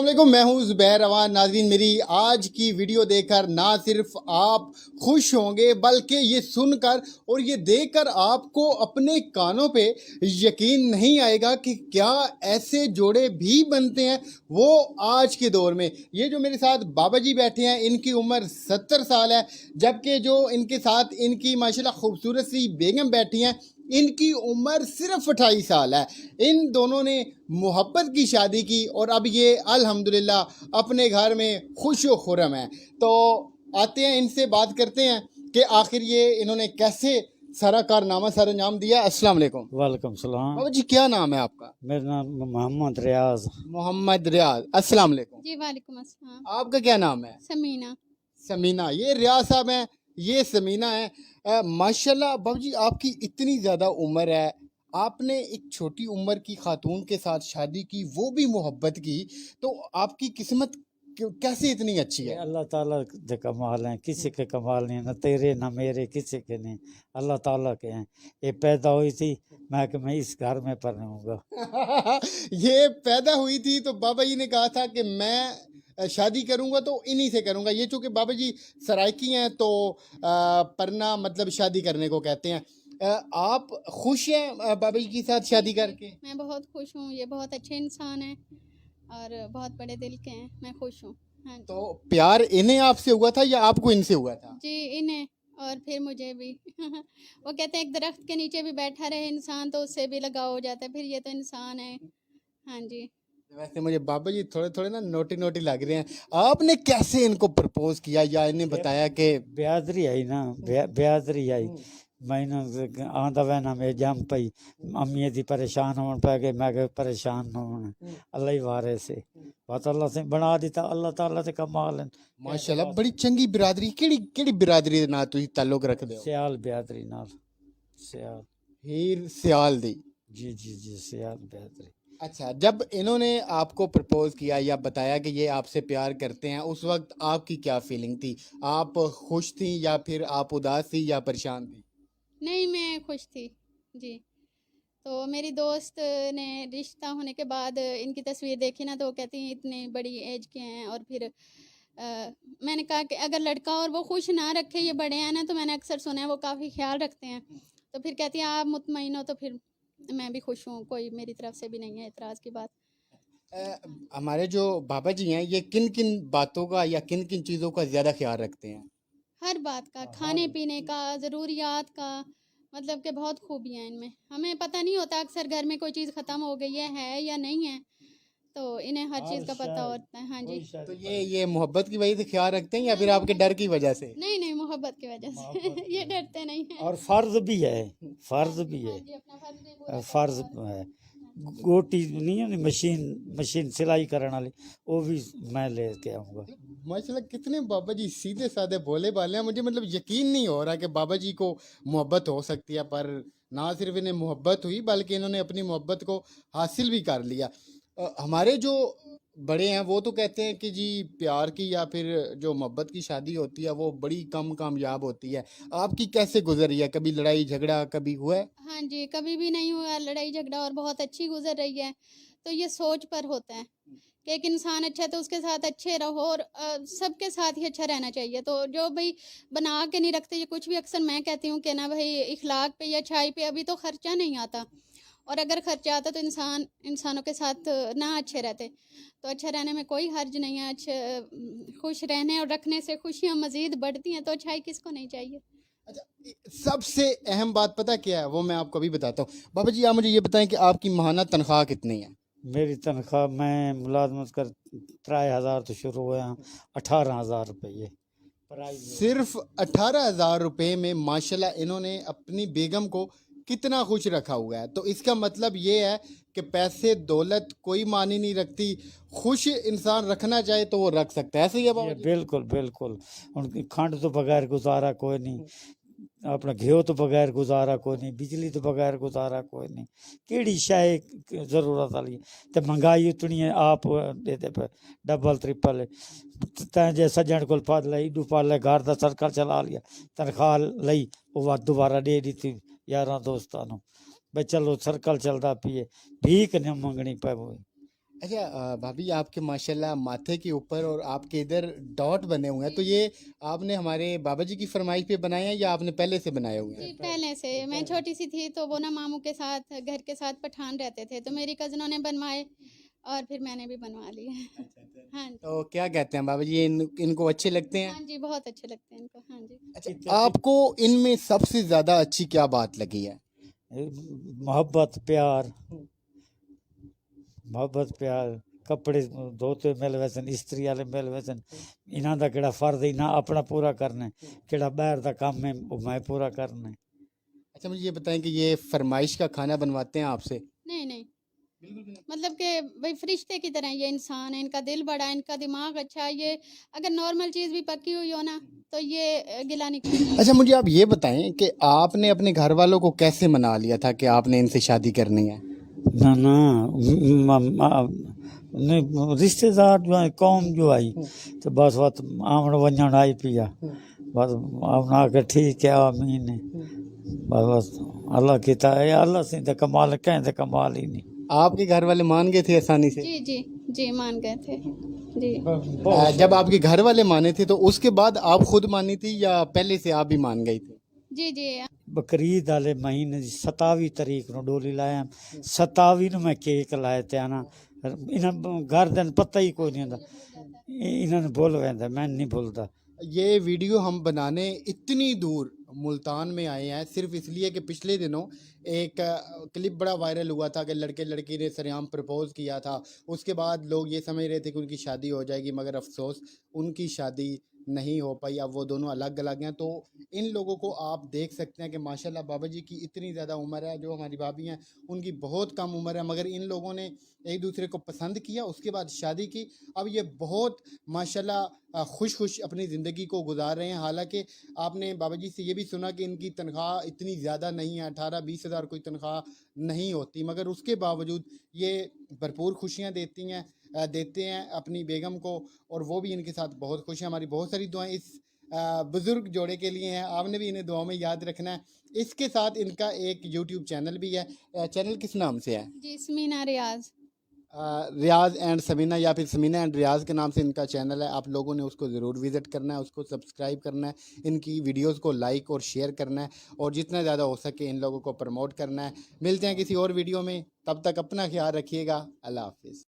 अस्सलामुअलैकुम, मैं हूं ज़ुबैर रवान। नाज़रीन, मेरी आज की वीडियो देखकर ना सिर्फ आप खुश होंगे बल्कि ये सुनकर और ये देखकर आपको अपने कानों पे यकीन नहीं आएगा कि क्या ऐसे जोड़े भी बनते हैं, वो आज के दौर में। ये जो मेरे साथ बाबा जी बैठे हैं, इनकी उम्र 70 साल है, जबकि जो इनके साथ इनकी माशाल्लाह खूबसूरत सी बेगम बैठी हैं, इनकी उम्र सिर्फ 28 साल है। इन दोनों ने मोहब्बत की शादी की और अब ये अल्हम्दुलिल्लाह अपने घर में खुश व खुरम है। तो आते हैं, इनसे बात करते हैं कि आखिर ये इन्होंने कैसे सारा कारनामा सर अंजाम दिया। अस्सलाम वालेकुम। वालेकुम सलाम। बाबा जी, क्या नाम है आपका? मेरा नाम मोहम्मद रियाज। मोहम्मद रियाज। अस्सलाम वालेकुम। जी वालेकुम अस्सलाम। आपका क्या नाम है? समीना। समीना। ये रियाज साहब हैं, ये समीना है। माशाल्लाह बाबू जी, आपकी इतनी ज़्यादा उम्र है, आपने एक छोटी उम्र की खातून के साथ शादी की, वो भी मोहब्बत की, तो आपकी किस्मत कैसे इतनी अच्छी ये है? अल्लाह ताला के कमाल हैं, किसी के कमाल नहीं, न तेरे न मेरे, किसी के नहीं, अल्लाह ताला के हैं। ये पैदा हुई थी मैं इस घर में पलूंगा। ये पैदा हुई थी तो बाबा जी ने कहा था कि मैं शादी करूंगा तो इन्हीं से करूंगा। ये चूंकि बाबा जी सराइकी हैं तो परना मतलब शादी करने को कहते हैं। आप खुश हैं बाबा जी के साथ शादी करके? मैं बहुत खुश हूँ, ये बहुत अच्छे इंसान हैं और बहुत बड़े दिल के हैं। मैं खुश हूँ। हाँ जी। तो प्यार इन्हें आपसे हुआ था या आपको इनसे हुआ था? जी इन्हें और फिर मुझे भी। वो कहते हैं एक दरख्त के नीचे भी बैठा रहे इंसान तो उससे भी लगाव हो जाता है, फिर ये तो इंसान है। हाँ जी। वैसे मुझे बाबा जी थोड़े थोड़े ना नोटी नोटी लग रहे हैं। आपने कैसे इनको प्रपोज किया या इन्हें बताया कि ब्यादरी आई ना, ब्यादरी आई। मैंने आंदा वहना में जम पई, अम्मी दी परेशान होने पै गए, मैं गए परेशान न होने, अल्लाह ही वारे से बात अल्लाह से बना दिता, अल्लाह ताला ते कमाल है। माशाल्लाह बड़ी चंगी बिरादरी। केड़ी केड़ी बिरादरी दे नाल तुसीं ताल्लुक रखदे हो? सियाल ब्यादरी नाल, सियाल। हीर सियाल दी। जी जी जी, सियाल ब्यादरी। अच्छा, जब इन्होंने आपको प्रपोज किया या बताया कि ये आपसे प्यार करते हैं, उस वक्त आपकी क्या फीलिंग थी? आप खुश थी या फिर आप उदास थी या परेशान थी? नहीं मैं खुश थी जी। तो मेरी दोस्त ने रिश्ता होने के बाद इनकी तस्वीर देखी ना तो वो कहती हैं इतनी बड़ी एज के हैं और फिर मैंने कहा कि अगर लड़का और वो खुश ना रखे, ये बड़े हैं ना, तो मैंने अक्सर सुना है वो काफ़ी ख्याल रखते हैं। तो फिर कहती हैं आप मुतमईन हो, तो फिर मैं भी खुश हूँ, कोई मेरी तरफ से भी नहीं है इतराज़ की बात। हमारे जो बाबा जी हैं, ये किन किन बातों का या किन किन चीज़ों का ज़्यादा ख्याल रखते हैं? हर बात का, खाने पीने का, ज़रूरियात का, मतलब कि बहुत खूबियाँ हैं इनमें। हमें पता नहीं होता अक्सर घर में कोई चीज़ ख़त्म हो गई है या नहीं है, तो इन्हें हर चीज़ का पता होता है। हाँ जी। तो ये मोहब्बत की वजह से ख्याल रखते हैं या फिर आपके डर की वजह से? नहीं नहीं, मोहब्बत की वजह से। ये डरते नहीं हैं। और फर्ज भी है, फर्ज भी हाँ है, जी, अपना फर्ज भी पूरा फर्ज करते हैं। है। गोटी नहीं है मशीन, मशीन सिलाई करने वाली, वो भी मैं लेके आऊँगा। माशाल्लाह कितने बाबा जी सीधे साधे भोले भाले हैं। मुझे मतलब यकीन नहीं हो रहा कि बाबा जी को मोहब्बत हो सकती है, पर ना सिर्फ इन्हें मोहब्बत हुई बल्कि इन्होंने अपनी मोहब्बत को हासिल भी कर लिया। हमारे जो बड़े हैं वो तो कहते हैं कि जी प्यार की या फिर जो मोहब्बत की शादी होती है वो बड़ी कम कामयाब होती है। आपकी कैसे गुजरी है? कभी लड़ाई झगड़ा कभी हुआ है? हाँ जी, कभी भी नहीं हुआ लड़ाई झगड़ा और बहुत अच्छी गुजर रही है। तो ये सोच पर होता है कि एक इंसान अच्छा है तो उसके साथ अच्छे रहो और सबके साथ ही अच्छा रहना चाहिए। तो जो भाई बना के नहीं रखते ये कुछ भी, अक्सर मैं कहती हूँ कि ना भाई इखलाक पे या अच्छाई पे अभी तो खर्चा नहीं आता, और अगर खर्चा आता तो इंसानों के साथ ना अच्छे रहते। तो अच्छा रहने में कोई हर्ज नहीं है। खुश रहने और रखने से खुशियाँ मज़ीद बढ़ती हैं, तो अच्छाई किसको नहीं चाहिए। अच्छा, सबसे अहम बात पता क्या है, वो मैं आपको अभी बताता हूँ। बाबा जी, आप मुझे ये बताएं कि आपकी माहाना तनख्वाह कितनी है? मेरी तनख्वाह, मैं मुलाजमत कर 3,000 तो शुरू हुआ, 18,000 रुपये प्राइस। सिर्फ 18,000 रुपये में माशाल्लाह इन्होंने अपनी बेगम को कितना खुश रखा हुआ है। तो इसका मतलब ये है कि पैसे दौलत कोई मानी नहीं रखती। खुश इंसान रखना चाहे तो वो रख सकता है। ऐसे ही है बाबा ये जी? बिल्कुल बिल्कुल। उनकी खंड तो बगैर गुजारा कोई नहीं, अपना घ्यो तो बगैर गुजारा कोई नहीं, बिजली तो बगैर गुजारा कोई नहीं। केड़ी शाय जरूरत वाली ते महंगाई उतनी है, आप देते पे डबल ट्रिपल। तैं जे सज्जन को पद लई इडू पा ले, घर का सर्कल चला लिया, तनख्वाह लई वो दोबारा दे दी थी यार दोस्तों भाई, चलो सर्कल चलता पिए, भीख नहीं मंगनी पे। अच्छा भाभी, आपके माशाल्लाह माथे के ऊपर और आपके इधर डॉट बने हुए हैं, तो ये आपने हमारे बाबा जी की फरमाइश पे बनाए हैं या आपने पहले से बनाए हुए हैं? जी पहले से मैं छोटी सी थी तो वो ना मामू के साथ घर के साथ पठान रहते थे, तो मेरी कज़नों ने बनवाए और फिर मैंने भी बनवा लिए। हाँ जी। तो क्या कहते हैं बाबा जी, इनको अच्छे लगते हैं? हाँ जी, बहुत अच्छे लगते हैं इनको। हाँ जी। अच्छा, आपको इनमें सबसे ज्यादा अच्छी क्या बात लगी है? मोहब्बत प्यार, ਮੁਹੱਬਤ ਪਿਆਰ, ਕੱਪੜੇ ਧੋਤੇ ਮਿਲ ਵੈਸਨ, ਇਸਤਰੀ ਵਾਲੇ ਮਿਲ ਵੈਸਨ। ਇਹਨਾਂ ਦਾ ਕਿਹੜਾ ਫਰਜ਼ ਹੈ ਨਾ ਆਪਣਾ ਪੂਰਾ ਕਰਨਾ, ਕਿਹੜਾ ਬਾਹਰ ਦਾ ਕੰਮ ਹੈ ਉਹ ਮੈਂ ਪੂਰਾ ਕਰਨਾ। अच्छा, मुझे ये बताएं कि ये फरमाइश का खाना बनवाते हैं आपसे? नहीं नहीं, मतलब कि भाई फरिश्ते की तरह ये इंसान है, इनका दिल बड़ा है, इनका दिमाग अच्छा है। ये अगर नॉर्मल चीज़ भी पकी हुई हो ना तो ये गिला नहीं करता। अच्छा, मुझे आप ये बताएं कि आपने अपने घर वालों को कैसे मना लिया था कि आपने इनसे शादी करनी है? ना ना, नहीं रिश्तेदार जो है कौम जो आई तो बस वत आमण वञण आई पिया, बस आपने आके ठीक है आमीन है, बस अल्लाह की अल्लाह से तो कमाल कहें तो कमाल ही नहीं। आपके घर वाले मान गए थे आसानी से? जी जी जी, मान गए थे जी। जब आपके घर वाले माने थे तो उसके बाद आप खुद मानी थी या पहले से आप भी मान गई थी? जी जी। बकरीद वाले महीने की 27 तरीक ਨੂੰ ਡੋਲੀ ਲਾਇਆ, 27 ਨੂੰ ਮੈਂ ਕੇਕ ਲਾਇਆ ਤੇ ਆਣਾ ਇਹਨਾਂ ਘਰ ਦੇ ਪਤਾ ਹੀ ਕੋਈ ਨਹੀਂ ਹੁੰਦਾ, ਇਹਨਾਂ ਨੂੰ ਭੁੱਲ ਜਾਂਦਾ, ਮੈਂ ਨਹੀਂ ਭੁੱਲਦਾ। ये वीडियो हम बनाने इतनी दूर मुल्तान में आए हैं सिर्फ इसलिए कि पिछले दिनों एक क्लिप बड़ा वायरल हुआ था कि लड़के लड़की ने सरेआम प्रपोज किया था। उसके बाद लोग ये समझ रहे थे कि उनकी शादी हो जाएगी, मगर अफसोस उनकी शादी नहीं हो पाई। अब वो दोनों अलग अलग हैं। तो इन लोगों को आप देख सकते हैं कि माशाल्लाह बाबा जी की इतनी ज़्यादा उम्र है, जो हमारी भाभी हैं उनकी बहुत कम उम्र है, मगर इन लोगों ने एक दूसरे को पसंद किया, उसके बाद शादी की। अब ये बहुत माशाल्लाह खुश अपनी ज़िंदगी को गुजार रहे हैं। हालांकि आपने बाबा जी से ये भी सुना कि इनकी तनख्वाह इतनी ज़्यादा नहीं है, 18-20 हज़ार कोई तनख्वाह नहीं होती, मगर उसके बावजूद ये भरपूर खुशियाँ देते हैं अपनी बेगम को, और वो भी इनके साथ बहुत खुश हैं। हमारी बहुत सारी दुआएं इस बुज़ुर्ग जोड़े के लिए हैं, आपने भी इन्हें दुआओं में याद रखना है। इसके साथ इनका एक यूट्यूब चैनल भी है। चैनल किस नाम से है? जी, समीना रियाज। रियाज एंड समीना, या फिर समीना एंड रियाज के नाम से इनका चैनल है। आप लोगों ने उसको ज़रूर विज़िट करना है, उसको सब्सक्राइब करना है, इनकी वीडियोस को लाइक और शेयर करना है, और जितना ज़्यादा हो सके इन लोगों को प्रमोट करना है। मिलते हैं किसी और वीडियो में, तब तक अपना ख्याल रखिएगा। अल्लाह हाफिज़।